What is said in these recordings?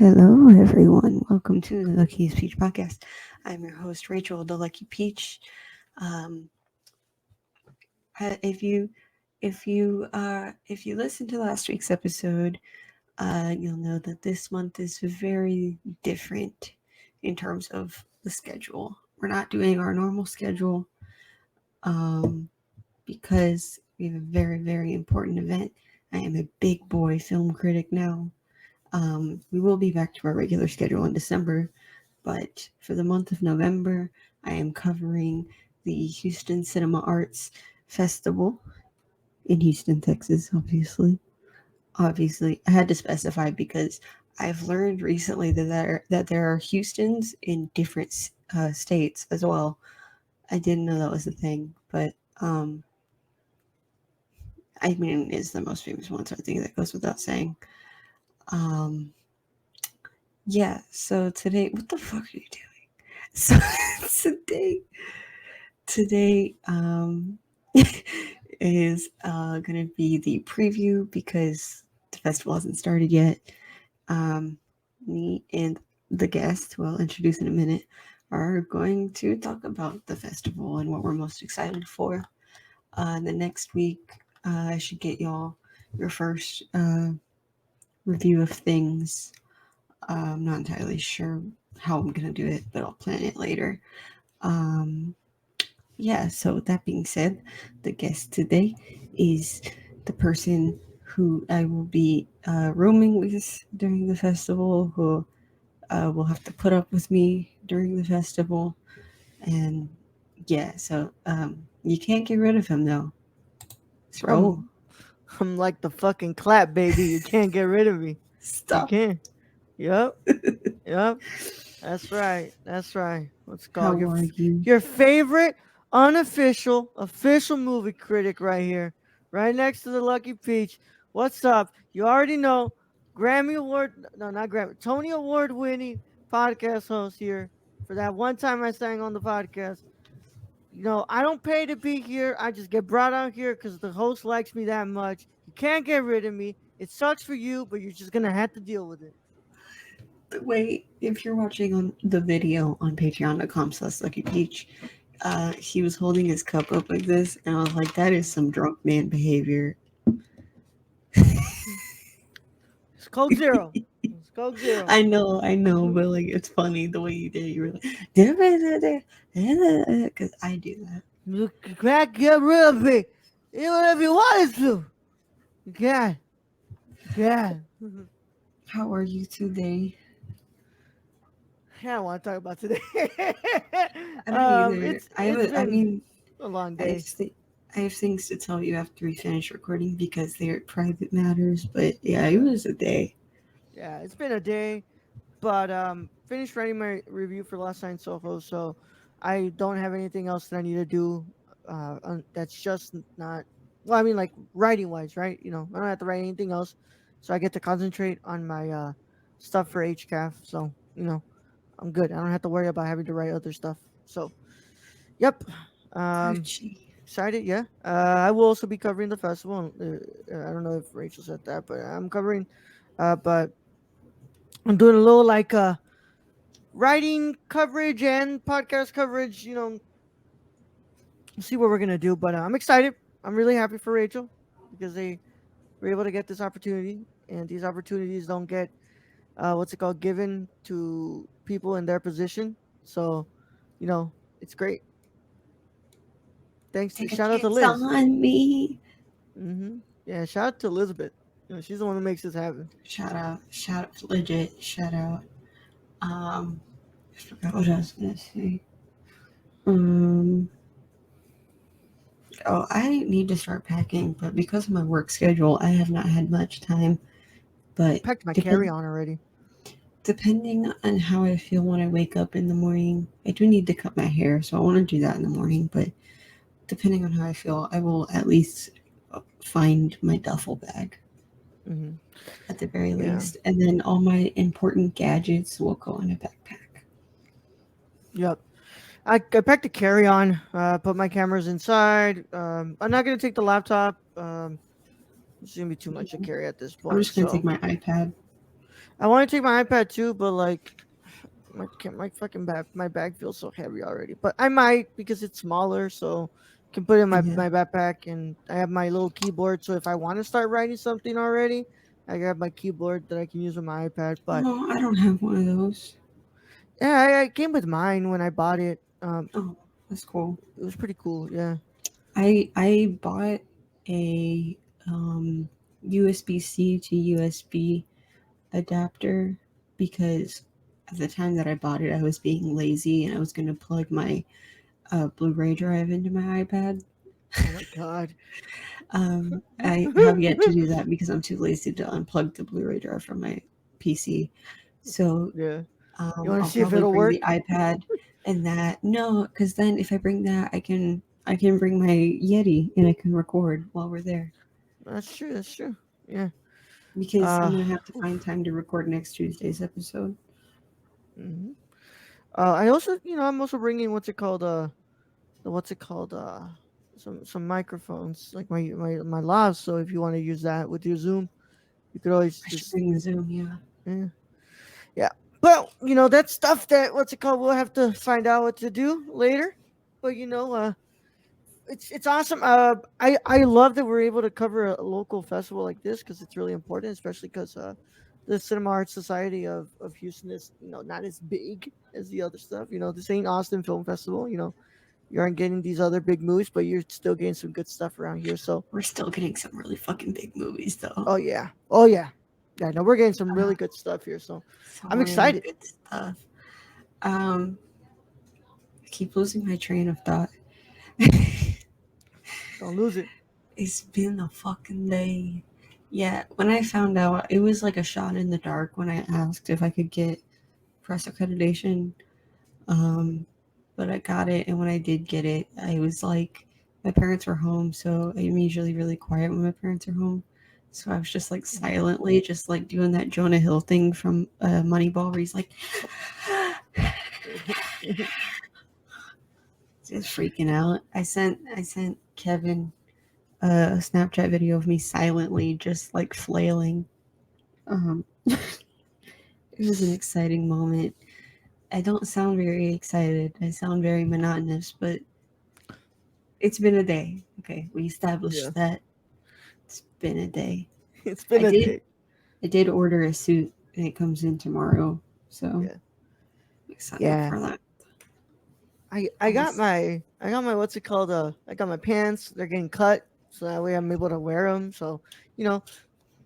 Hello, everyone. Welcome to the Luckiest Peach podcast. I'm your host, Rachel, the Lucky Peach. Um, if you if you listened to last week's episode, you'll know that this month is very different in terms of the schedule. We're not doing our normal schedule um, because we have a very important event. I am a big boy film critic now. We will be back to our regular schedule in December, but for the month of November, I am covering the Houston Cinema Arts Festival in Houston, Texas, obviously. Obviously, I had to specify because I've learned recently that there are Houstons in different states as well. I didn't know that was a thing, but um, I mean, it's the most famous one, so I think that goes without saying. Um, yeah, so today, what the fuck are you doing? So today is gonna be the preview because the festival hasn't started yet. Um, Me and the guest, who I'll introduce in a minute, are going to talk about the festival and what we're most excited for. The next week, I should get y'all your first review of things. I'm not entirely sure how I'm gonna do it, but I'll plan it later. Um, yeah, so with that being said, the guest today is the person who I will be rooming with during the festival, who will have to put up with me during the festival. And yeah, so you can't get rid of him though. It's Raúl. I'm I'm like the fucking clap, baby. You can't get rid of me. You Stop. can't. Yep. Yep. That's right. That's right. What's it How called? are you? Your favorite unofficial official movie critic right here, right next to the Lucky Peach. What's up? You already know Grammy Award, no, not Grammy, Tony Award winning podcast host here. For that one time I sang on the podcast, I don't pay to be here. I just get brought out here because the host likes me that much. You can't get rid of me. It sucks for you, but you're just gonna have to deal with it. Wait, if you're watching on the video on patreon.com/luckypeach, he was holding his cup up like this, and I was like, that is some drunk man behavior. It's Coke Zero. It's Coke Zero. I know, but like it's funny the way you did it. You were like, because I do that. You can't get rid of me, even if you wanted to. You can't. You can't. How are you today? I don't want to talk about today. I don't either. It's I been mean, a long I have, day. I have things to tell you after we finish recording because they are private matters. But yeah, it was a day. Yeah, it's been a day, but finished writing my review for Last Night in Soho, so I don't have anything else that I need to do. That's just not. Well, I mean, like writing wise, right? I don't have to write anything else, so I get to concentrate on my stuff for HCAF. So I'm good. I don't have to worry about having to write other stuff. So, yep. Um, Peachy. Excited, yeah. I will also be covering the festival. I don't know if Rachel said that, but I'm covering. But I'm doing a little like writing coverage and podcast coverage. See what we're gonna do. But I'm excited. I'm really happy for Rachel because they were able to get this opportunity, and these opportunities don't get what's it called given to people in their position. So, it's great. Thanks. Take a Shout out to chance Liz. on me. Yeah, shout out to Elizabeth. She's the one who makes this happen. Shout out, legit. Shout out. I forgot what I was gonna say. Um, oh, I need to start packing, but because of my work schedule, I have not had much time. I But packed my depend, carry-on already. depending on how I feel when I wake up in the morning, I do need to cut my hair, so I want to do that in the morning. But depending on how I feel, I will at least find my duffel bag hmm at the very Yeah. least, and then all my important gadgets will go in a backpack. Yep. I packed a carry-on. Put my cameras inside. I'm not gonna take the laptop. It's gonna be too much to carry at this I'm point. just gonna take So my iPad. I want to take my iPad too, but like my fucking bag feels so heavy already. But I might because it's smaller, so can put it in Yeah. my backpack, and I have my little keyboard. So if I want to start writing something already, I grab my keyboard that I can use on my iPad. But Oh, I don't have one of those. yeah, I came with mine when I bought it. Oh, that's cool. It was pretty cool. Yeah. I bought a USB-C to USB adapter because at the time that I bought it, I was being lazy and I was going to plug my Blu-ray drive into my iPad. Oh my god. I have yet to do that because I'm too lazy to unplug the Blu-ray drive from my PC. So Yeah. You want to I'll see if probably it'll bring the work? iPad and that. No, because then if I bring that, I can bring my Yeti and I can record while we're there. That's true. That's true. Yeah. Because I'm Uh. gonna have to find time to record next Tuesday's episode. Mhm. I also, I'm also bringing what's it called? What's it called? Some microphones like my lavs. So if you want to use that with your Zoom, you could always I should just bring the Zoom. Yeah, yeah. Yeah. But that's stuff that what's it called? We'll have to find out what to do later. But it's awesome. I love that we're able to cover a local festival like this because it's really important, especially because the Cinema Arts Society of Houston is not as big as the other stuff. This ain't Austin Film Festival. You aren't getting these other big movies, but you're still getting some good stuff around here. So, we're still getting some really fucking big movies though. oh yeah, oh yeah, yeah. No, we're getting some Uh, really good stuff here. So some I'm really excited. good stuff. Um, I keep losing my train of thought. Don't lose it. It's been a fucking day. Yeah, when I found out, it was like a shot in the dark when I asked if I could get press accreditation. Um, but I got it, and when I did get it, I was like, my parents were home, so I'm usually really quiet when my parents are home. So I was just like Mhm. silently, just like doing that Jonah Hill thing from Moneyball, where he's like, just freaking out. I sent Kevin a Snapchat video of me silently just like flailing. It was an exciting moment. I don't sound very excited. I sound very monotonous, but it's been a day. Okay, we Yeah, established that it's been a day. it's I been a did day. I did order a suit and it comes in tomorrow. So I'm Yeah, excited yeah. for that. I got my what's it called? I got my pants. They're getting cut, so that way I'm able to wear them. So you know,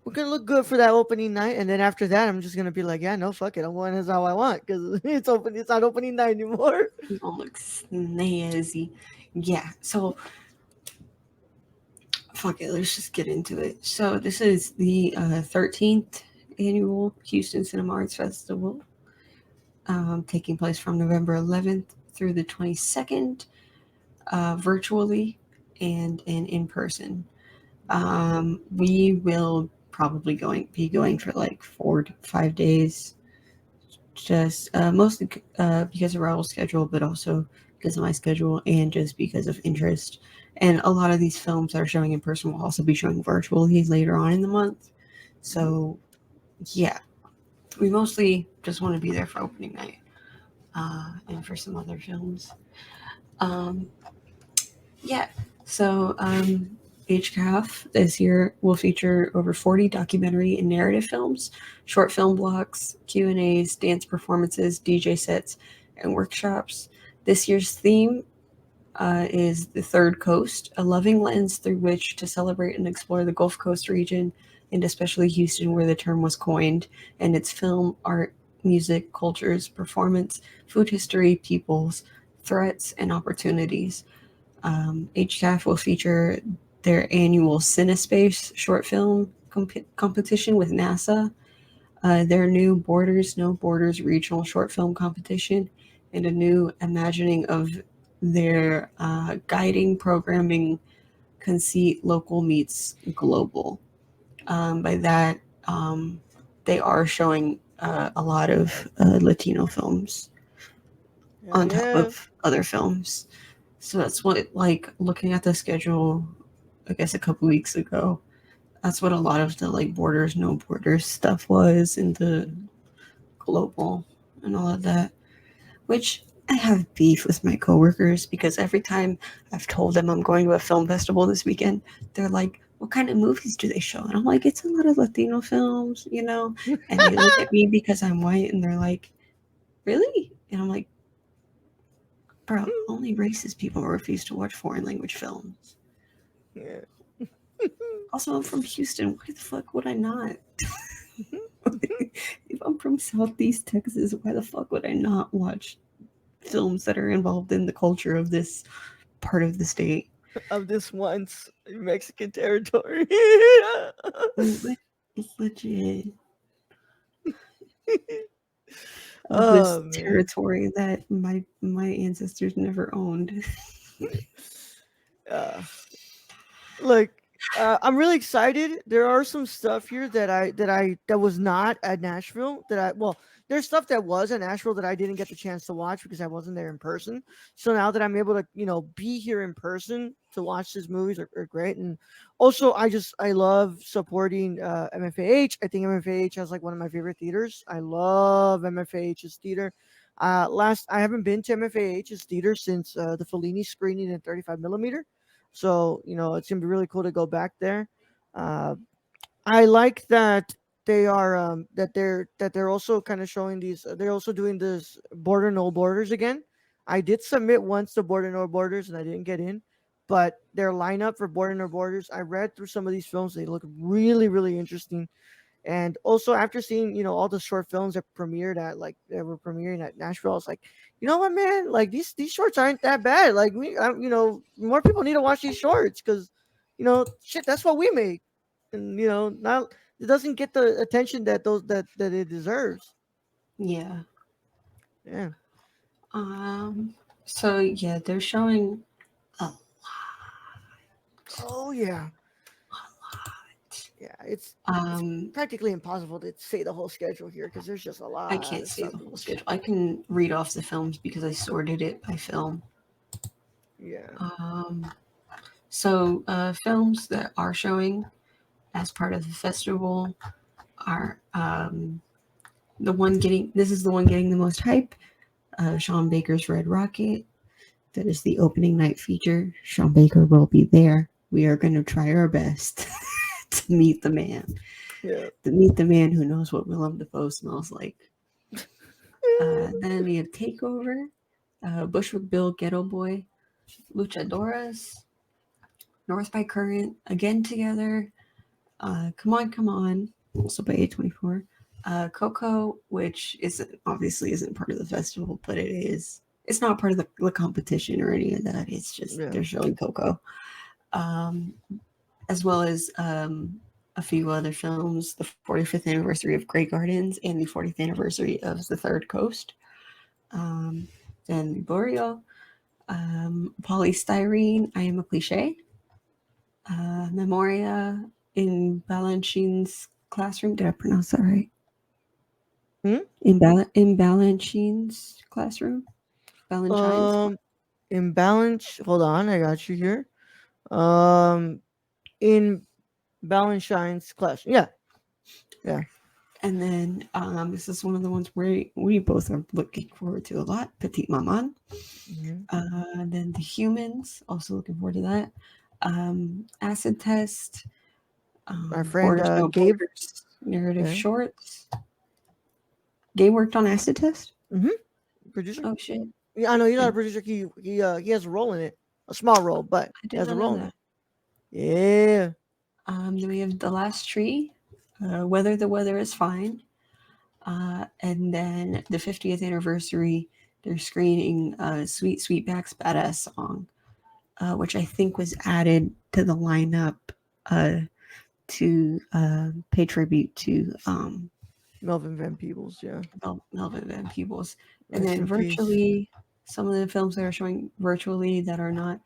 we're gonna look good for that opening night, and then after that, I'm just gonna be like, yeah, no, fuck it, I'm going as how I want because it's open. It's not opening night anymore. You gonna look snazzy. Yeah, so fuck it, let's just get into it. So this is the 13th annual Houston Cinema Arts Festival, taking place from November 11th through the 22nd, virtually and in person. We will probably be going for like 4 to 5 days, just mostly because of Raúl's schedule, but also because of my schedule and just because of interest. And a lot of these films that are showing in person will also be showing virtually later on in the month. Mhm. So yeah, we mostly just want to be there for opening night and for some other films. Um, Yeah. So, HCAF this year will feature over 40 documentary and narrative films, short film blocks, Q&As, dance performances, DJ sets, and workshops. This year's theme is the Third Coast, a loving lens through which to celebrate and explore the Gulf Coast region, and especially Houston, where the term was coined, and its film, art, music, cultures, performance, food history, peoples, threats, and opportunities. HCAF will feature their annual Cinespace short film competition with NASA, their new Borders No Borders regional short film competition, and a new imagining of their guiding programming conceit local meets global. By that, they are showing a lot of Latino films Hell on top yeah. of other films. So that's what, like, looking at the schedule, I guess a couple weeks ago, that's what a lot of the like Borders, No Borders stuff was, and the Mhm. global and all of that, which I have beef with my coworkers because every time I've told them I'm going to a film festival this weekend, they're like, "What kind of movies do they show?" And I'm like, "It's a lot of Latino films, you know." And they look at me because I'm white, and they're like, "Really?" And I'm like, "Bro, only racist people refuse to watch foreign language films." Yeah. Also, I'm from Houston. Why the fuck would I not? If I'm from Southeast Texas, why the fuck would I not watch films that are involved in the culture of this part of the state? Of this once Mexican territory. It's legit of this Oh man. territory that my ancestors never owned. Uh, like I'm really excited. There are some stuff here that was not at Nashville that I well, there's stuff that was at Nashville that I didn't get the chance to watch because I wasn't there in person. So now that I'm able to, be here in person to watch these movies are great. And also I love supporting MFAH. I think MFAH has like one of my favorite theaters. I love MFAH's theater. Last I haven't been to MFAH's theater since the Fellini screening in 35 millimeter. So it's gonna be really cool to go back there. Uh, I like that they're also kind of showing these. They're also doing this Border No Borders again. I did submit once to Border No Borders and I didn't get in, but their lineup for Border No Borders, I read through some of these films. They look really really interesting. And also after seeing, all the short films that were premiering at Nashville, I was like, you know what, man? Like these shorts aren't that bad. Like more people need to watch these shorts because, shit, that's what we make, and not it doesn't get the attention that it deserves. Yeah. Yeah. Um. So yeah, they're showing a Oh yeah. lot. Yeah. It's Um. practically impossible to say the whole schedule here because there's just a I lot can't of say stuff. the whole schedule. I can read off the films because I sorted it by film. Yeah. Um. So films that are showing as part of the festival are the one getting. This is the one getting the most hype. Sean Baker's Red Rocket. That is the opening night feature. Sean Baker will be there. We are going to try our best to meet the man. Yeah. To meet the man who knows what Willem Dafoe smells like. Then we have Takeover, Bushwick Bill, Ghetto Boy, Luchadoras, North by Current, Again Together, Come On, Come On, also by A24. Coco, which obviously isn't part of the festival, but it is. It's not part of the competition or any of that. It's just Yeah. they're showing Coco, as well as a few other films. The 45th anniversary of Grey Gardens and the 40th anniversary of The Third Coast. Um, then Boreal, Polystyrene, I Am a Cliche, Memoria in Balanchine's classroom. Did I pronounce that right? Hmm? In Balanchine's classroom? Balanchine's Um, Imbalance. Hold on, I got you here. Um, in Balanchine's class. Yeah, yeah. And then this is one of the ones where we both are looking forward to a lot. Petite Maman. Mhm. Then The Humans, also looking forward to that. Acid Test, Our friend Borders No Gabe. Borders, Narrative Yeah. Shorts. Gabe worked on Acid Test? Mm-hmm. Producer. Oh shit. Yeah, I know he's I, not a producer. He has a role in it, a small role, but I he did has a not know role in that. it. Yeah. Then we have The Last Tree, Whether the Weather is Fine. And then the 50th anniversary, they're screening Sweet Sweetback's Badass Song, which I think was added to the lineup uh, to pay tribute to Melvin Van Peebles. Yeah. Melvin Van Peebles. And Rest then in peace. virtually, some of the films that are showing virtually that are not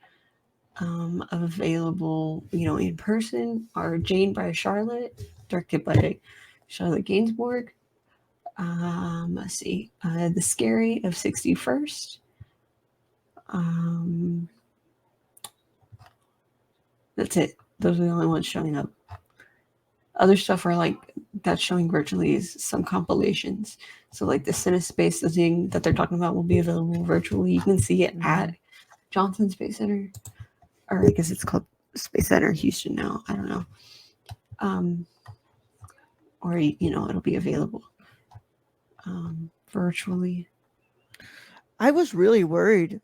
available, in person are Jane by Charlotte, directed by Charlotte Gainsbourg. Let's see, The Scary of 61st. Um, that's it. Those are the only ones showing up. Other stuff are like that's showing virtually is some compilations. So like the CineSpace, the thing that they're talking about, will be available virtually. You can see it at Hmm. Johnson Space Center, or I guess it's called Space Center Houston now. I don't know. Um, or it'll be available virtually. I was really worried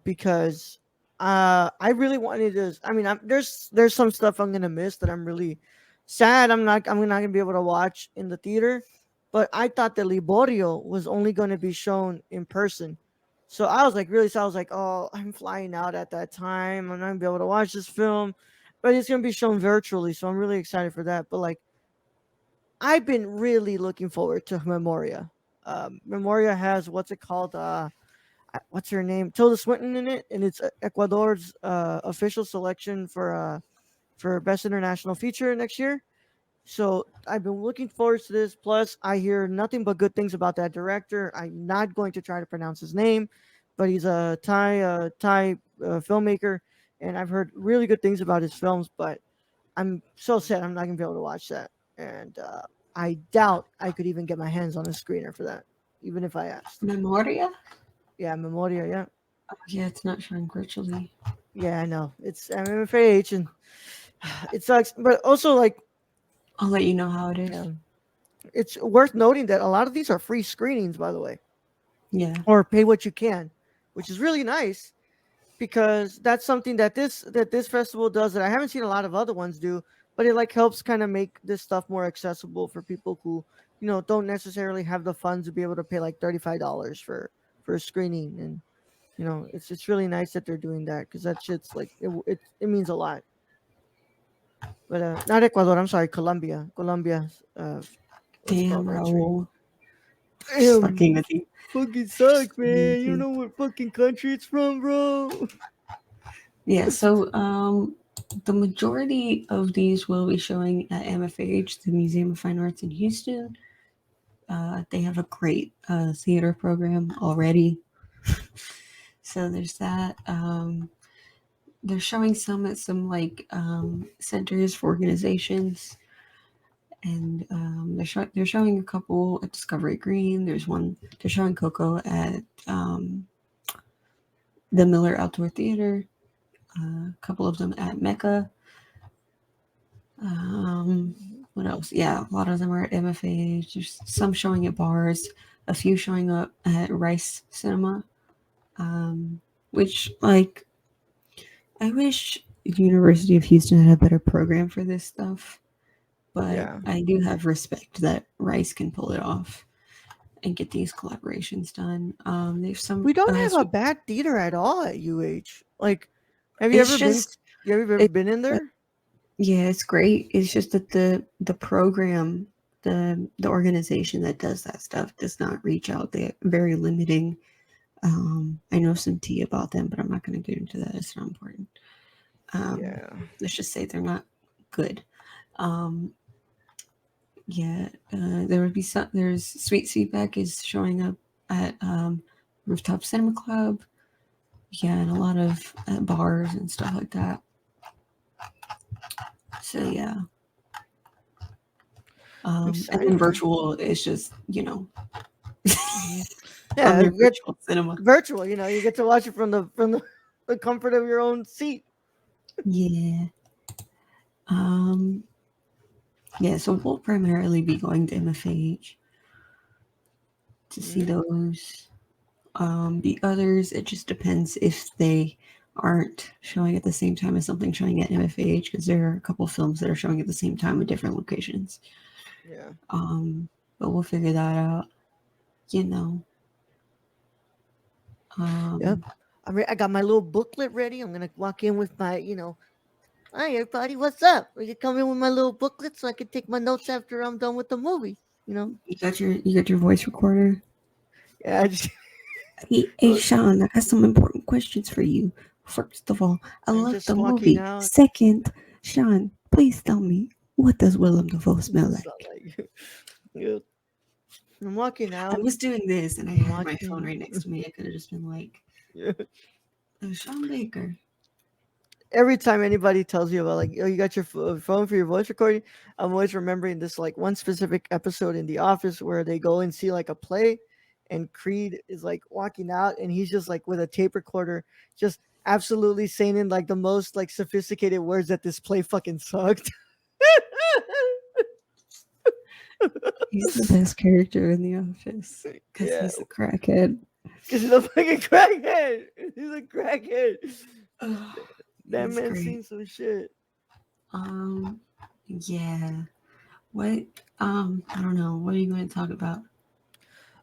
because I really wanted to. I mean, there's some stuff I'm gonna miss that I'm really sad. I'm not gonna be able to watch in the theater. But I thought that Liborio was only going to be shown in person. So I was like really sad. I was like, oh, I'm flying out at that time. I'm not gonna be able to watch this film, but it's gonna be shown virtually. So I'm really excited for that. But like, I've been really looking forward to Memoria. Memoria has what's it called? What's her name? Tilda Swinton in it, and it's Ecuador's official selection for best international feature next year. So I've been looking forward to this. Plus, I hear nothing but good things about that director. I'm not going to try to pronounce his name, but he's a Thai filmmaker, and I've heard really good things about his films. But I'm so sad I'm not gonna be able to watch that, and I doubt I could even get my hands on a screener for that, even if I asked. Memoria? Yeah, Memoria. Yeah, Oh, yeah, it's not showing virtually. yeah, I know. It's MFAH, and it sucks. But also, like, I'll let you know how it is. yeah, it's worth noting that a lot of these are free screenings, by the way, Yeah. or pay what you can, which is really nice because that's something that this festival does that I haven't seen a lot of other ones do. But it like helps kind of make this stuff more accessible for people who don't necessarily have the funds to be able to pay like $35 for a screening, and it's really nice that they're doing that because that shit's like it means a lot. But not Ecuador. I'm sorry, Colombia. Colombia. What's it Damn, called? Entry. Raúl. Just Damn, fucking with you. fucking sucks, Just fucking man. with You you. know what fucking country it's from, bro? Yeah, so the majority of these will be showing at MFH, the Museum of Fine Arts in Houston. They have a great theater program already. So there's that. They're showing some at some like centers for organizations, and they're showing a couple at Discovery Green. There's one they're showing Coco at the Miller Outdoor Theater. A couple of them at Mecca. Um, what else? Yeah, a lot of them are at MFA. There's some showing at bars, a few showing up at Rice Cinema. Um, which like I wish the University of Houston had a better program for this stuff, but Yeah. I do have respect that Rice can pull it off and get these collaborations done. There's some. We don't have a bad theater at all at UH. Like, have you It's ever been? just You ever it, been in there? yeah, it's great. It's just that the program, the organization that does that stuff does not reach out. They're very limiting. I know some tea about them, but I'm not going to get into that. It's not important. Um, Yeah. let's just say they're not good. Um, yeah, there would be some. There's Sweet Feedback is showing up at Rooftop Cinema Club. Yeah, and a lot of bars and stuff like that. So yeah, I'm and then excited, man. virtual is just Hmm. from Yeah, your get virtual cinema. virtual. You get to watch it from the comfort of your own seat. Yeah. Um. Yeah. So we'll primarily be going to MFH to see Hmm. those. The others, it just depends if they aren't showing at the same time as something showing at MFH, because there are a couple films that are showing at the same time at different locations. Yeah. Um. But we'll figure that out. You know. Yep. Um. I got my little booklet ready. I'm gonna walk in with my, hi everybody, what's up? We can come in with my little booklet so I can take my notes after I'm done with the movie. You know? You got your voice recorder. Yeah. I just, Hey, Sean, I got some important questions for you. First of all, I I'm love the just walking movie. out. Second, Sean, please tell me, what does Willem Dafoe smell It's not like? like yeah. I'm walking I out. was doing this and I I'm had my phone watching. right next to me. I could have just been like, Yeah. Sean Baker. every time anybody tells you about like, oh, you got your phone for your voice recording, I'm always remembering this like one specific episode in The Office where they go and see like a play, and Creed is like walking out, and he's just like with a tape recorder, just absolutely saying in like the most like sophisticated words that this play fucking sucked. He's the best character in the office because Yeah, he's a crackhead. because he's a fucking crackhead. He's a crackhead. Ugh, That he's man seen great. some shit. Um, yeah. What? I don't know. What are you going to talk about?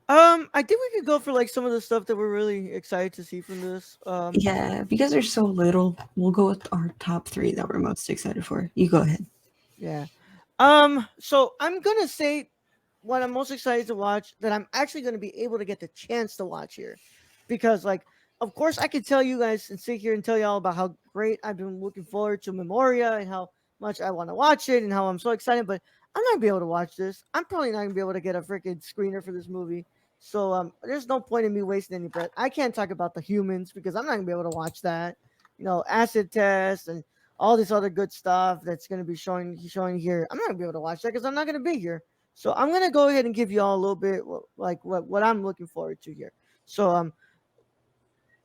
I think we could go for like some of the stuff that we're really excited to see from this. Yeah, because there's so little, we'll go with our top three that we're most excited for. You go ahead. Yeah. So I'm gonna say what I'm most excited to watch that I'm actually gonna be able to get the chance to watch here, because like, of course, I could tell you guys and sit here and tell y'all about how great I've been looking forward to Memoria and how much I want to watch it and how I'm so excited, but I'm not gonna be able to watch this. I'm probably not gonna be able to get a freaking screener for this movie. So there's no point in me wasting any breath. I can't talk about the humans because I'm not gonna be able to watch that. Acid test and all this other good stuff that's going to be showing here. I'm not going to be able to watch that because I'm not going to be here. So I'm going to go ahead and give you all a little bit like what I'm looking forward to here. So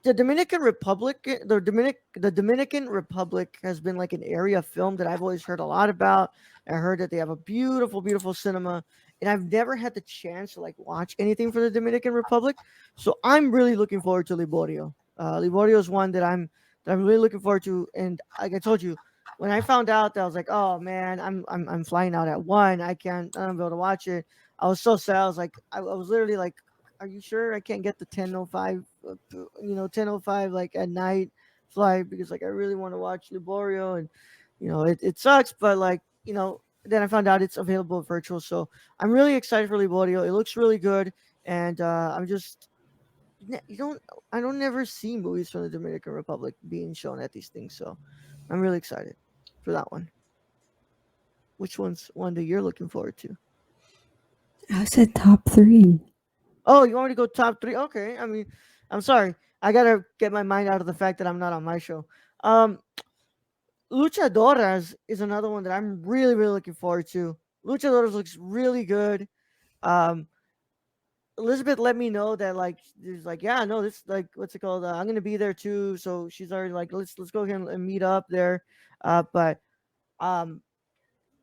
the Dominican Republic, the Dominican Republic has been like an area of film that I've always heard a lot about. I heard that they have a beautiful, beautiful cinema, and I've never had the chance to like watch anything for the Dominican Republic. So I'm really looking forward to Liborio. Liborio is one that I'm really looking forward to, and like I told you, when I found out that I was like, oh man, I'm flying out at 1. I'm not able to watch it. I was so sad. I was like, I was literally like, are you sure I can't get the 10:05, 10:05 like at night flight, because like I really want to watch Liborio, and it sucks, but like then I found out it's available virtual, so I'm really excited for Liborio. It looks really good, and I'm just you don't I don't never see movies from the Dominican Republic being shown at these things, so I'm really excited for that one. Which one's one that you're looking forward to? I said top three. Oh, you want me to go top three? Okay. I mean, I'm sorry. I gotta get my mind out of the fact that I'm not on my show. Um, Luchadoras is another one that I'm really, really looking forward to. Luchadoras looks really good. Um, Elizabeth let me know that like there's like, yeah, no, this like what's it called? I'm gonna be there too. So she's already like, let's go ahead and meet up there. But um,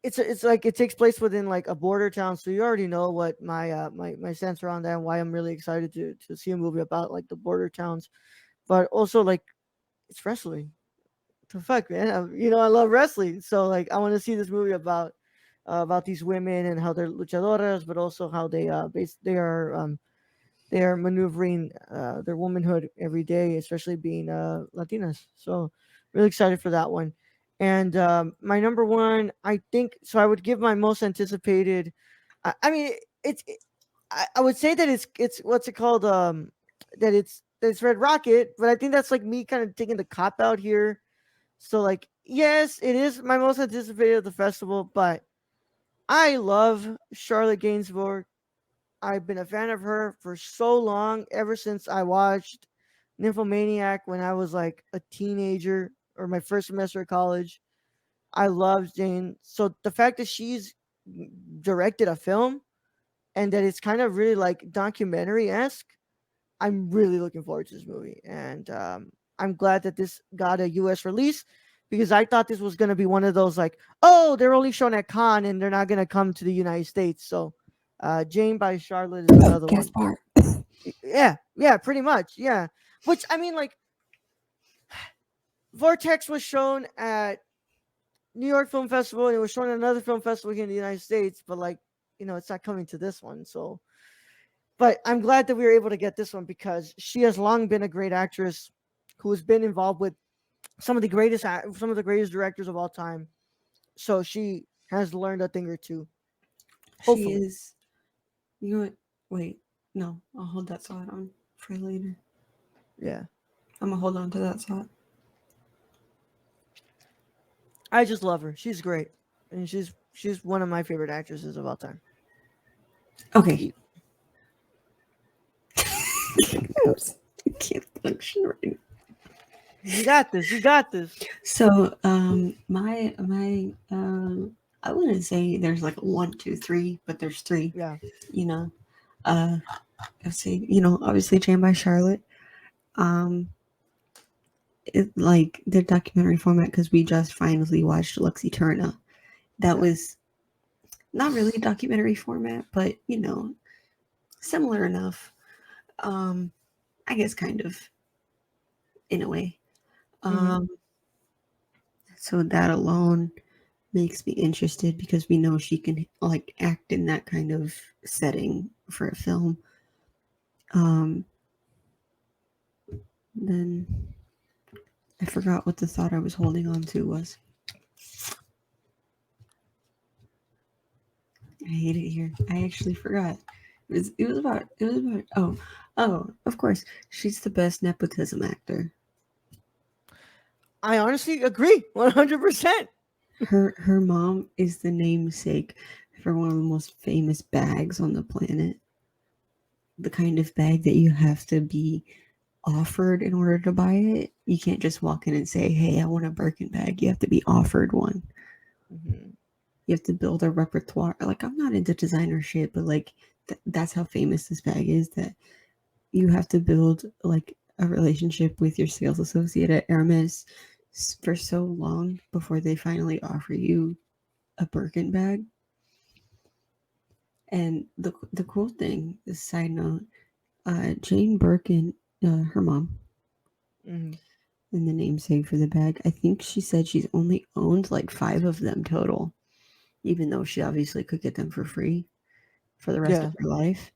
it's like it takes place within like a border town, so you already know what my sense around that and why I'm really excited to see a movie about like the border towns. But also like it's wrestling. The fuck, man, I love wrestling, so like I want to see this movie about these women and how they're luchadoras, but also how they are maneuvering their womanhood every day, especially being Latinas. So really excited for that one. And my number one, I think, so I would give my most anticipated. I mean, I would say that it's what's it called? That it's Red Rocket, but I think that's like me kind of taking the cop out here. So like, yes, it is my most anticipated of the festival, but I love Charlotte Gainsbourg. I've been a fan of her for so long, ever since I watched Nymphomaniac when I was like a teenager or my first semester of college. I loved Jane. So the fact that she's directed a film and that it's kind of really like documentary esque, I'm really looking forward to this movie. And I'm glad that this got a US release, because I thought this was going to be one of those like, oh, they're only shown at Cannes and they're not going to come to the United States. So Jane by Charlotte is another one. Guest part. Yeah, yeah, pretty much. Yeah. Which I mean, like, Vortex was shown at New York Film Festival and it was shown at another film festival here in the United States, but like, it's not coming to this one. So, but I'm glad that we were able to get this one because she has long been a great actress who has been involved with some of the greatest directors of all time. So she has learned a thing or two. She Hopefully, is. You know what? Wait. No, I'll hold that thought on for later. yeah. I'm gonna hold on to that thought. I just love her. She's great, and she's one of my favorite actresses of all time. Okay. Oops. I can't function right. You got this. You got this. So, I wouldn't say there's like a one, two, three, but there's three. Yeah. You know, uh, I'd say obviously Jane by Charlotte. Um, like the documentary format because we just finally watched Lexi Turner. That Yeah. was not really a documentary format, but similar enough. Um, I guess kind of in a way. Mm-hmm. Um, so that alone makes me interested because we know she can like act in that kind of setting for a film. Um, then I forgot what the thought I was holding on to was. I hate it here. I actually forgot. It was about oh of course she's the best nepotism actor. I honestly agree 100%. Her mom is the namesake for one of the most famous bags on the planet. The kind of bag that you have to be offered in order to buy it. You can't just walk in and say, "Hey, I want a Birkin bag." You have to be offered one. Mm-hmm. You have to build a repertoire. Like I'm not into designer shit, but like that's how famous this bag is. That you have to build like a relationship with your sales associate at Hermes for so long before they finally offer you a Birkin bag. And the cool thing, this side note, Jane Birkin, her mom, Mm-hmm. and the namesake for the bag. I think she said she's only owned like five of them total, even though she obviously could get them for free for the rest of Yeah. her life.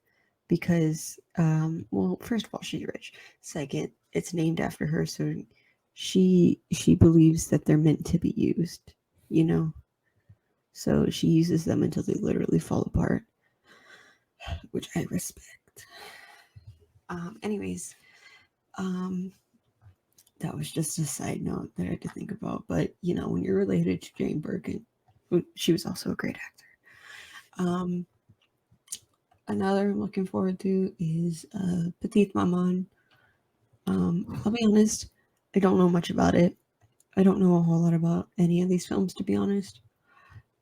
Because, well, first of all, she's rich. Second, it's named after her, so she believes that they're meant to be used. You know, so she uses them until they literally fall apart, which I respect. Anyways, um, that was just a side note that I had to think about. But when you're related to Jane Birkin, she was also a great actor. Another I'm looking forward to is Petite Maman. I'll be honest, I don't know much about it. I don't know a whole lot about any of these films, to be honest.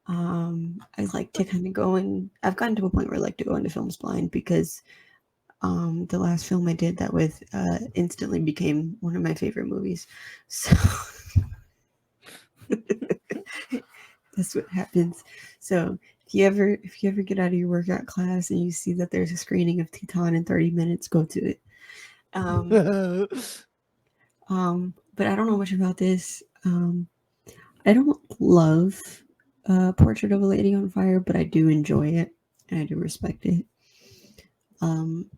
I like to kind of go and I've gotten to a point where I like to go into films blind because the last film I did that with instantly became one of my favorite movies. So that's what happens. So if you ever get out of your workout class and you see that there's a screening of Teton in 30 minutes, go to it. Um, but I don't know much about this. I don't love Portrait of a Lady on Fire, but I do enjoy it and I do respect it. Um,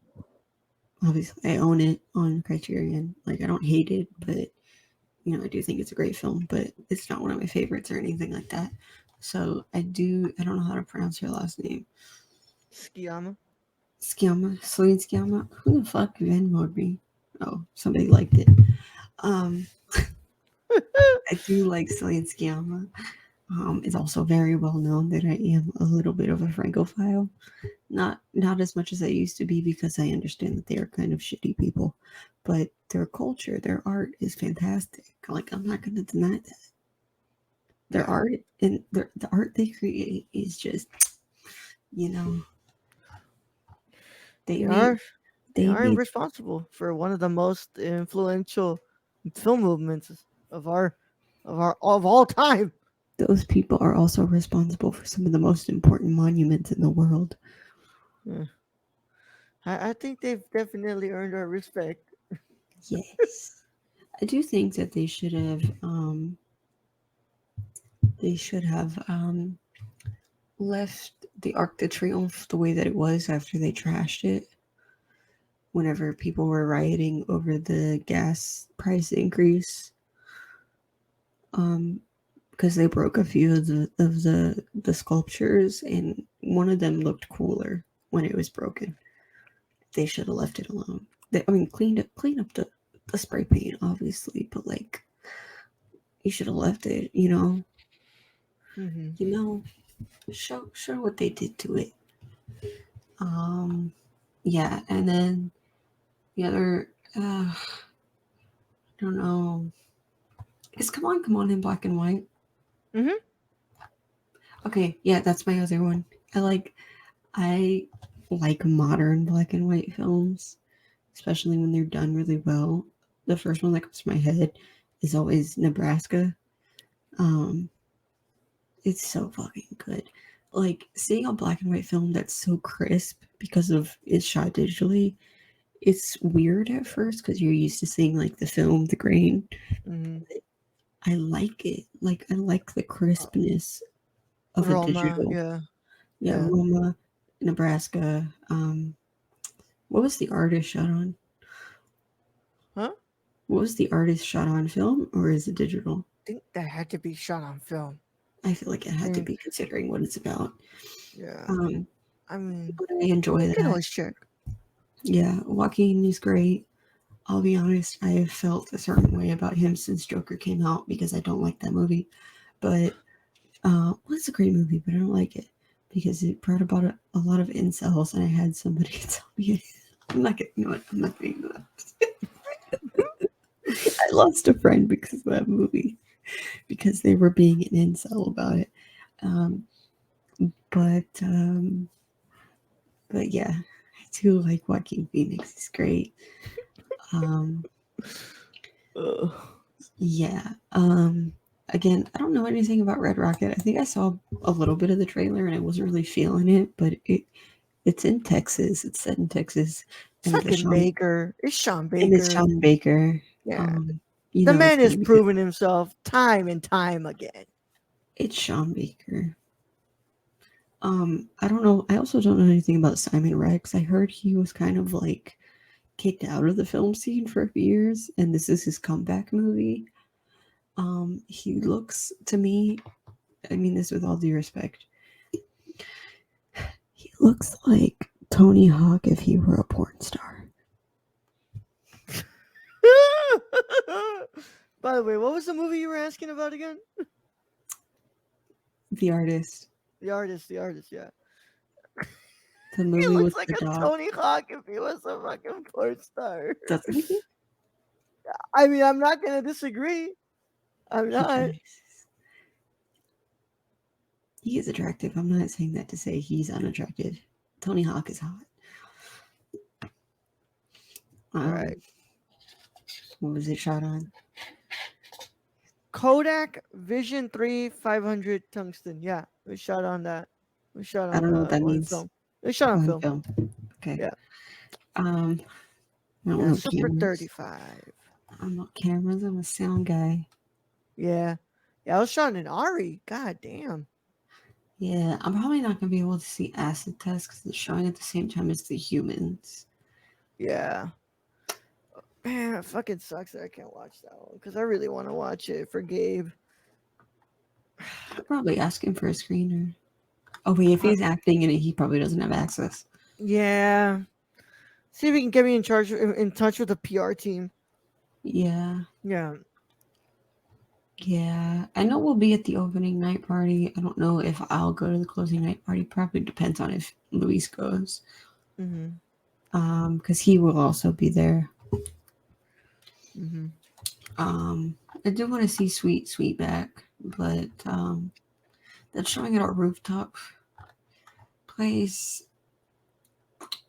Obviously, I own it on Criterion. Like, I don't hate it, but I do think it's a great film, but it's not one of my favorites or anything like that. So I don't know how to pronounce her last name. Skiyama. Skiama, Celine Skiama. Who the fuck Venmoed me? Oh, somebody liked it. Um, I do like Celine Skiama. It's also very well known that I am a little bit of a Francophile. Not as much as I used to be because I understand that they are kind of shitty people, but their culture, their art is fantastic. Like I'm not gonna deny that. Their Yeah. art and the art they create is just you know they They made are they they are made responsible for one of the most influential film movements of all time. those people are also responsible for some of the most important monuments in the world. Yeah. I think they've definitely earned our respect. Yes, I do think that they should have left the Arc de Triomphe the way that it was after they trashed it. Whenever people were rioting over the gas price increase, um, because they broke a few of the sculptures, and one of them looked cooler when it was broken. They should have left it alone. I mean, clean up the spray paint, obviously, but like you should have left it. Hmm. You know, show what they did to it. Um, yeah, and then the other, uh, I don't know. Is Come On in black and white? Mm-hmm. Okay, yeah, that's my other one. I like modern black and white films, especially when they're done really well. The first one that comes to my head is always Nebraska. Um, it's so fucking good. Like seeing a black and white film that's so crisp because of it's shot digitally. It's weird at first because you're used to seeing like the film, the grain. Mm-hmm. I like it. Like I like the crispness of a Roma, digital. yeah, Yeah, yeah. Roma, Nebraska. What was the artist shot on? Huh? What was the artist shot on film or is it digital? I think that had to be shot on film. I feel like it I had to think, be considering what it's about. yeah. Um, I mean, but I enjoy we can that. always check. Yeah, Joaquin is great. I'll be honest, I have felt a certain way about him since Joker came out because I don't like that movie. But well, it's a great movie, but I don't like it because it brought about a lot of incels, and I had somebody tell me, I'm not getting, you know what, I'm not getting that. I lost a friend because of that movie because they were being an incel about it. Um, but um, but yeah, I do like Joaquin Phoenix. He's great. Um, Ugh. yeah. Again, I don't know anything about Red Rocket. I think I saw a little bit of the trailer and I wasn't really feeling it, but it's in Texas. It's set in Texas, and Fucking Baker. It's Sean it's Baker. Sean Baker. Yeah. Um, you The know it's man has gonna be good. proven himself time and time again. It's Sean Baker. I don't know. I also don't know anything about Simon Rex. I heard he was kind of like kicked out of the film scene for a few years, and this is his comeback movie. He looks to me, I mean this with all due respect, he looks like Tony Hawk if he were a porn star. By the way, what was the movie you were asking about again? The artist, The artist, yeah. the He movie looks with like the a dog. Tony Hawk if he was a fucking porn star. Doesn't he? I mean, I'm not gonna disagree. I'm He not. does. He is attractive. I'm not saying that to say he's unattractive. Tony Hawk is hot. All right. Um, what was it shot on? Kodak Vision 3 500 tungsten. Yeah, we shot on that. We shot I don't know what that on means. film. We shot on On film. film. Okay. Yeah. Um, I don't Yeah, know Super cameras. 35. I'm not cameras. I'm a sound guy. Yeah. Yeah, I was shot in Ari. God damn. Yeah, I'm probably not gonna be able to see acid test because it's showing at the same time as the humans. Yeah. Man, it fucking sucks that I can't watch that one because I really want to watch it for Gabe. I'll probably ask him for a screener. Oh wait, if Uh, he's acting in it, he probably doesn't have access. yeah. See if he can get me in charge, in touch with the PR team. Yeah, Yeah. yeah. I know we'll be at the opening night party. I don't know if I'll go to the closing night party. Probably depends on if Luis goes. Mm-hmm. Because he will also be there. Mm-hmm. I do want to see Sweet back, but that's showing at our rooftop place.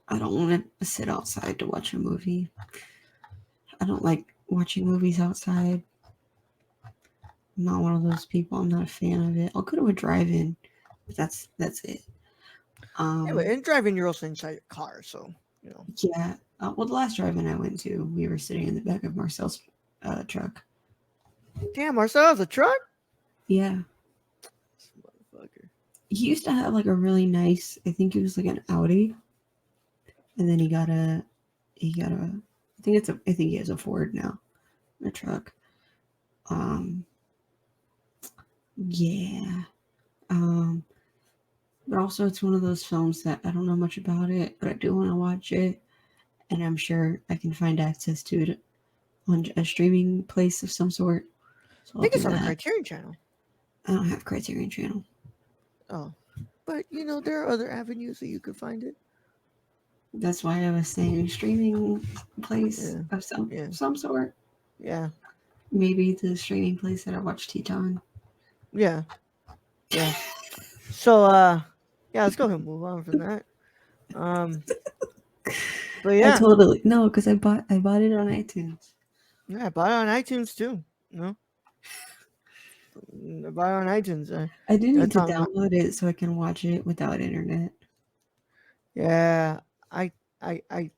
I don't want to sit outside to watch a movie. I don't like watching movies outside. I'm not one of those people. I'm not a fan of it. I'll go to a drive-in, but that's it. Yeah, but Um, and driving, you're also inside your car, so you know. yeah. Well, the last drive-in I went to, we were sitting in the back of Marcel's truck. Damn, Marcel has a truck. Yeah, This motherfucker. he used to have like a really nice. I think it was like an Audi, and then he got a. I think he has a Ford now, a truck. Um, yeah. Um, but also it's one of those films that I don't know much about it, but I do want to watch it, and I'm sure I can find access to it on a streaming place of some sort. So I I'll think it's do on the that. Criterion Channel. I don't have Criterion Channel. Oh, but you know there are other avenues that you could find it. That's why I was saying streaming place Yeah, of yeah, some sort. yeah. Maybe the streaming place that I watch Teton. Yeah, yeah. So yeah, let's go ahead and move on from that. Um, but I yeah, totally no, because I bought it on iTunes. yeah, I bought it on iTunes too. No, I bought it on iTunes. I do need That's to on my, download it so I can watch it without internet. yeah.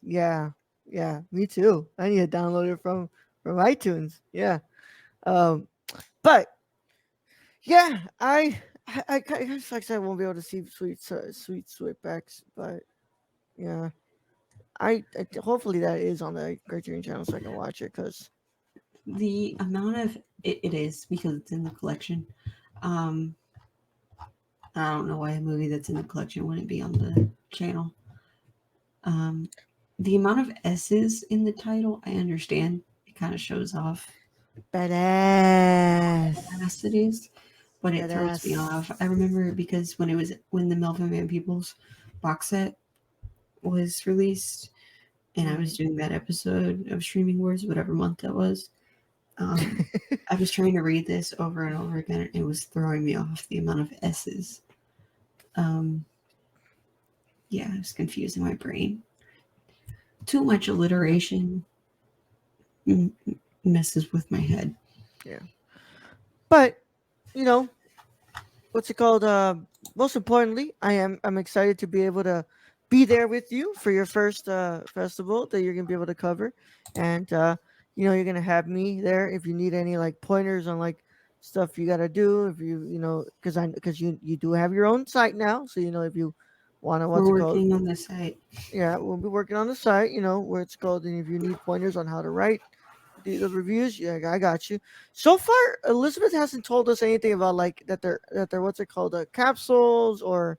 Yeah, yeah. Me too. I need to download it from iTunes. Yeah. Um, but yeah, I guess like I said, I won't be able to see sweet sweetbacks, but yeah, hopefully that is on the Criterion channel so I can watch it because The amount of it is because it's in the collection. Um, I don't know why a movie that's in the collection wouldn't be on the channel. Um, the amount of S's in the title, I understand. It kind of shows off badass, fast it is, but it throws me badass. off. I remember because when the Melvin Van Peebles box set was released, and I was Mm. doing that episode of Streaming Wars, whatever month that was. I was trying to read this over and over again, and it was throwing me off the amount of S's. Um, yeah, it was confusing my brain. Too much Yeah, alliteration messes with my head. yeah. But you know, what's it called? Most importantly, I'm excited to be able to be there with you for your first festival that you're gonna be able to cover, and you're gonna have me there if you need any like pointers on like stuff you gotta do. If because you do have your own site now, so if you wanna We're what's it called? working on the site. Yeah, we'll be working on the site. Where it's called, and if you need pointers on how to write the reviews, yeah, I got you. So far, Elizabeth hasn't told us anything about like that they're what's it called, capsules or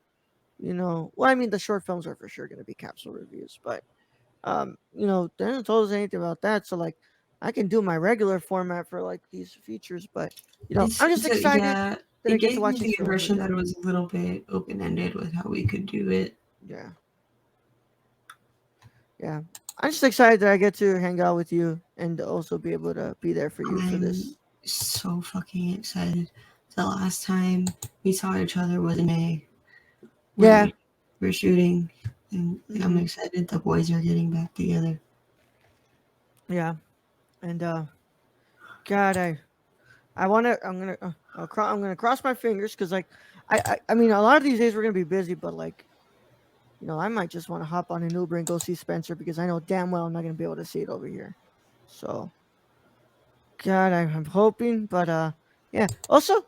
well, I mean the short films are for sure going to be capsule reviews, but they haven't told us anything about that. So like, I can do my regular format for like these features, but It's I'm just so excited yeah. that It I get to gave me watch these the films with impression you. that it was a little bit open ended with how we could do it. Yeah, yeah. I'm just excited that I get to hang out with you and also be able to be there for you for I'm this. so fucking excited. The last time we saw each other was in May when Yeah. we were shooting, and I'm Hmm. excited the boys are getting back together. Yeah. And God, I want to. I'm gonna cross my fingers because like I mean a lot of these days we're gonna be busy, but like I might just want to hop on an Uber and go see Spencer because I know damn well I'm not gonna be able to see it over here. So God, I'm hoping, but yeah. Also,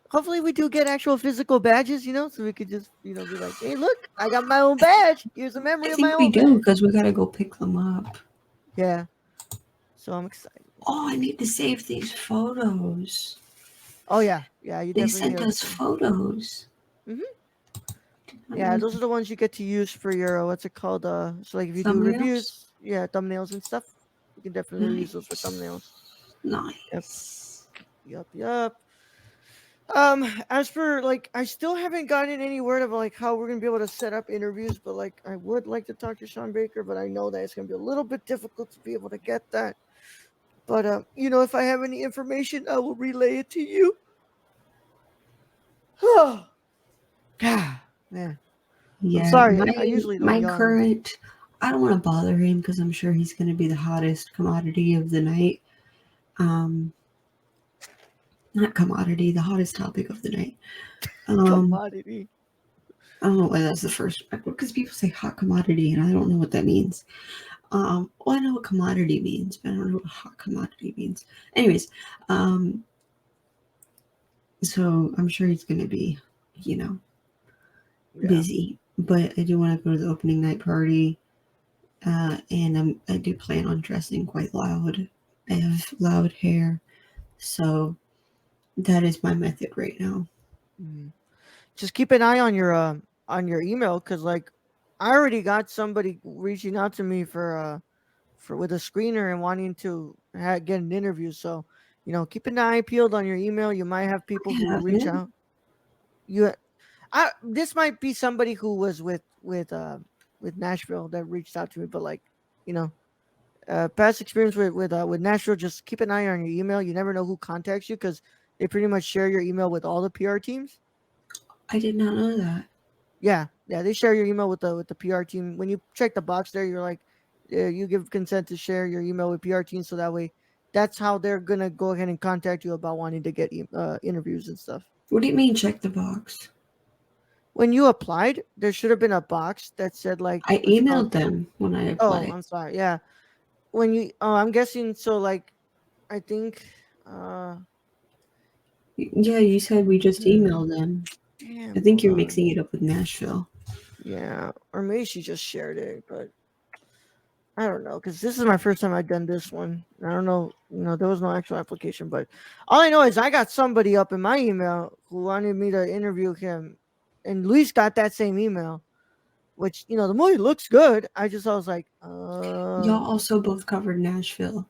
hopefully we do get actual physical badges, so we could just be like, hey, look, I got my own badge. Here's a I memory of my think we own do badge. because we gotta go pick them up. Yeah. So I'm excited. Oh, I need to save these photos. Oh yeah, yeah. You They definitely sent need us to. photos. Hmm. I Yeah, know those are the ones you get to use for your what's it called? So like if you do thumbnails. reviews, yeah, thumbnails and stuff, you can definitely use those for Nice, thumbnails. Yep, nice. yep, yep. As for like, I still haven't gotten any word of like how we're gonna be able to set up interviews, but like I would like to talk to Sean Baker, but I know that it's gonna be a little bit difficult to be able to get that. But if I have any information, I will relay it to you. Man, I'm Yeah, sorry. my I usually don't my yawn. current. I don't want to bother him because I'm sure he's going to be the hottest commodity of the night. Um, not commodity, the hottest topic of the night. Um, Commodity. I don't know why that's the first because people say hot commodity and I don't know what that means. Well, I know what commodity means, but I don't know what hot commodity means. Anyways, um, so I'm sure he's going to be, you know, Yeah. busy. But I do want to go to the opening night party, and I do plan on dressing quite loud. I have loud hair, so that is my method right now. Mm. Just keep an eye on your email because like I already got somebody reaching out to me for with a screener and wanting to get an interview. So keep an eye peeled on your email. You might have people I who have reach it. out. You, this might be somebody who was with Nashville that reached out to me, but like you know Past experience with Nashville, just keep an eye on your email. You never know who contacts you because they pretty much share your email with all the PR teams. I did not know that. Yeah, yeah, they share your email with the PR team. When you check the box there, you're like, you give consent to share your email with PR teams, so that way, that's how they're gonna go ahead and contact you about wanting to get interviews and stuff. What do you mean check the box? When you applied, there should have been a box that said like I what you call. emailed them when I Oh, applied. I'm sorry. Yeah, when you. Oh, I'm guessing. So like, I think. Yeah, you said we just Hmm, emailed them. I damn. think Hold you're on. mixing it up with Nashville. Yeah, or maybe she just shared it, but I don't know because this is my first time I've done this one. I don't know. There was no actual application, but all I know is I got somebody up in my email who wanted me to interview him, and Luis got that same email. Which the movie looks good. I was like, Y'all also both covered Nashville.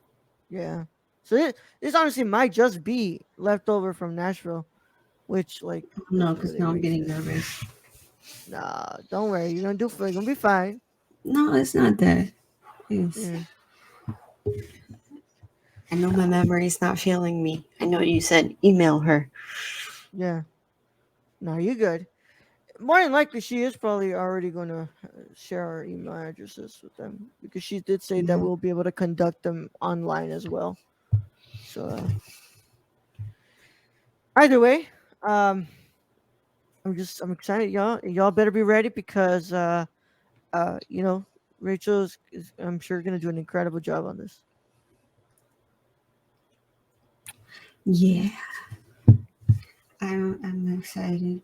yeah. So this honestly might just be leftover from Nashville, which like No, doesn't because really now I'm make getting sense. nervous. Nah, don't worry. You're gonna be fine. No, it's not that. It's, Yeah, I know my memory's not failing me. I know you said email her. yeah. No, you're good. More than likely, she is probably already going to share our email addresses with them because she did say that Yeah. we'll be able to conduct them online as well. So either way, um, I'm excited, y'all. Y'all better be ready because you know, Rachel is I'm sure going to do an incredible job on this. Yeah. I'm excited.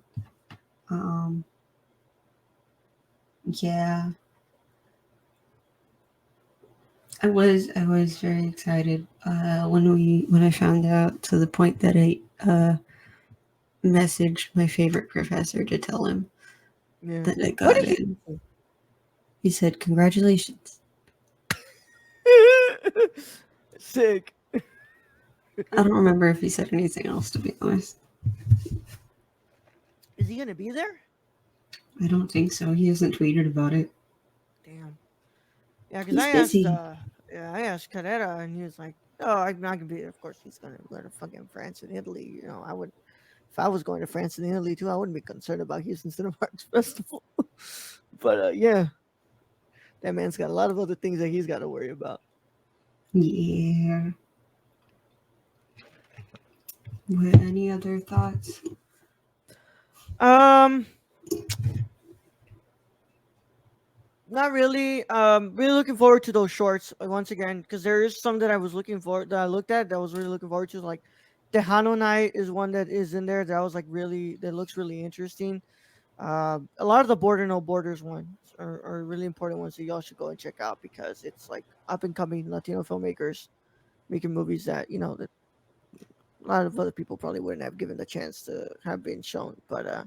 Um, yeah. I was very excited when I found out, to the point that I messaged my favorite professor to tell him Yeah. that I What got did he in. say? He said congratulations. Sick. I don't remember if he said anything else, to be honest. Is he going to be there? I don't think so. He hasn't tweeted about it. Damn. Yeah, because He's busy. I asked Carrera, and he was like, "Oh, I'm not gonna be there." Of course, he's gonna go to fucking France and Italy. I would, if I was going to France and Italy too, I wouldn't be concerned about Houston Cinema Arts Festival. But yeah, that man's got a lot of other things that he's got to worry about. Yeah. What, any other thoughts? Um, Not really. Really looking forward to those shorts once again because there is some that I was looking for that I looked at that I was really looking forward to. Like the Hano Night is one that is in there that I was like really that looks really interesting. A lot of the Border No Borders ones are really important ones that y'all should go and check out because it's like up and coming Latino filmmakers making movies that that a lot of other people probably wouldn't have given the chance to have been shown. But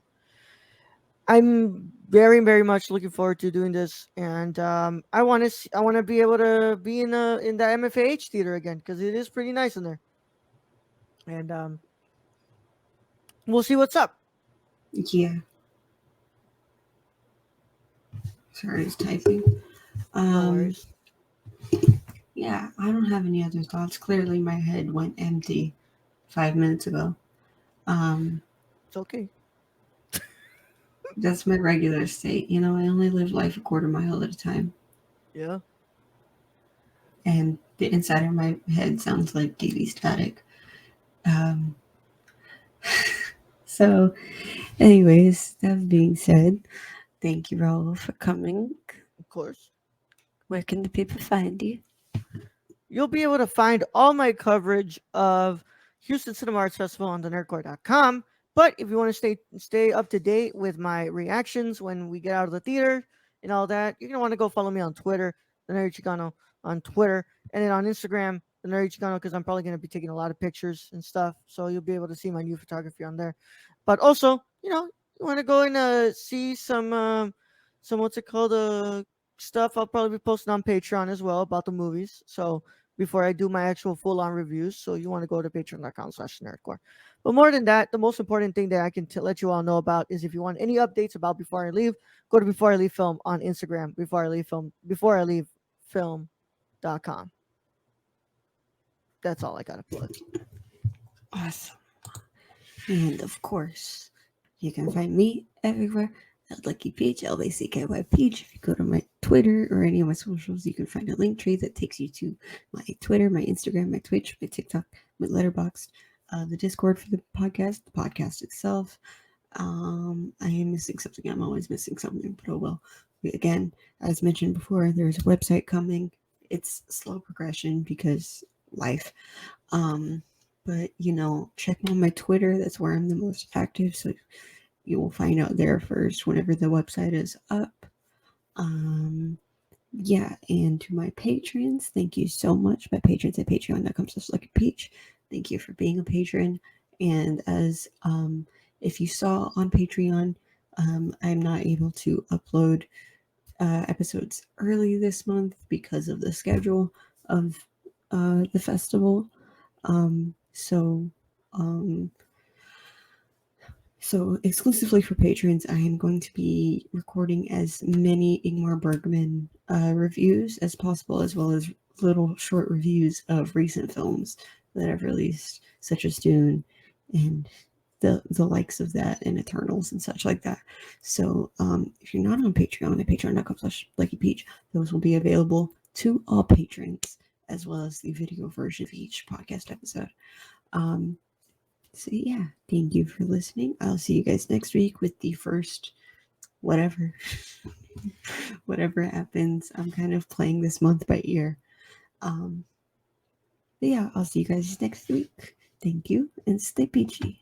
I'm very very much looking forward to doing this, and I want to be able to be in the MFAH theater again because it is pretty nice in there, and we'll see what's up. Yeah. Sorry, I was typing. No Um, worries, yeah, I don't have any other thoughts. Clearly, my head went empty 5 minutes ago. Um, it's okay. that's my regular state. I only live life a quarter mile at a time, Yeah. and the inside of my head sounds like TV static. Um, so, anyways, that being said, thank you, Raúl, for coming. Of course. Where can the people find you? You'll be able to find all my coverage of Houston Cinema Arts Festival on thenerdcore.com. But if you want to stay up to date with my reactions when we get out of the theater and all that, you're gonna want to go follow me on Twitter, the Nerdy Chicano on Twitter, and then on Instagram, the Nerdy Chicano, because I'm probably gonna be taking a lot of pictures and stuff. So you'll be able to see my new photography on there. But also, you want to go and see some what's it called stuff I'll probably be posting on Patreon as well about the movies. So before I do my actual full on reviews. So you want to go to patreon.com/nerdcore. But more than that, the most important thing that I can let you all know about is if you want any updates about Before I Leave, go to Before I Leave Film on Instagram. Before I Leave Film. That's all I gotta plug. Awesome. And of course, you can find me everywhere at Lucky Peach, LACKY Peach. If you go to my Twitter or any of my socials, you can find a link tree that takes you to my Twitter, my Instagram, my Twitch, my TikTok, my Letterboxd, the Discord for the podcast itself. I am missing something. I'm always missing something, but oh well. Again, as mentioned before, there's a website coming. It's slow progression because life. Um, but check on my Twitter. That's where I'm the most active. So you will find out there first whenever the website is up. Um, yeah, and to my patrons, thank you so much. My patrons at patreon.com/luckypeach. Thank you for being a patron. And as if you saw on Patreon, I'm not able to upload episodes early this month because of the schedule of the festival. Um, so, um, so exclusively for patrons, I am going to be recording as many Ingmar Bergman reviews as possible, as well as little short reviews of recent films that I've released, such as Dune and the likes of that, and Eternals and such like that. So if you're not on Patreon at patreon.com/luckypeach, those will be available to all patrons, as well as the video version of each podcast episode. Um, so yeah, thank you for listening. I'll see you guys next week with the first whatever whatever happens. I'm kind of playing this month by ear. But yeah, I'll see you guys next week. Thank you and stay peachy.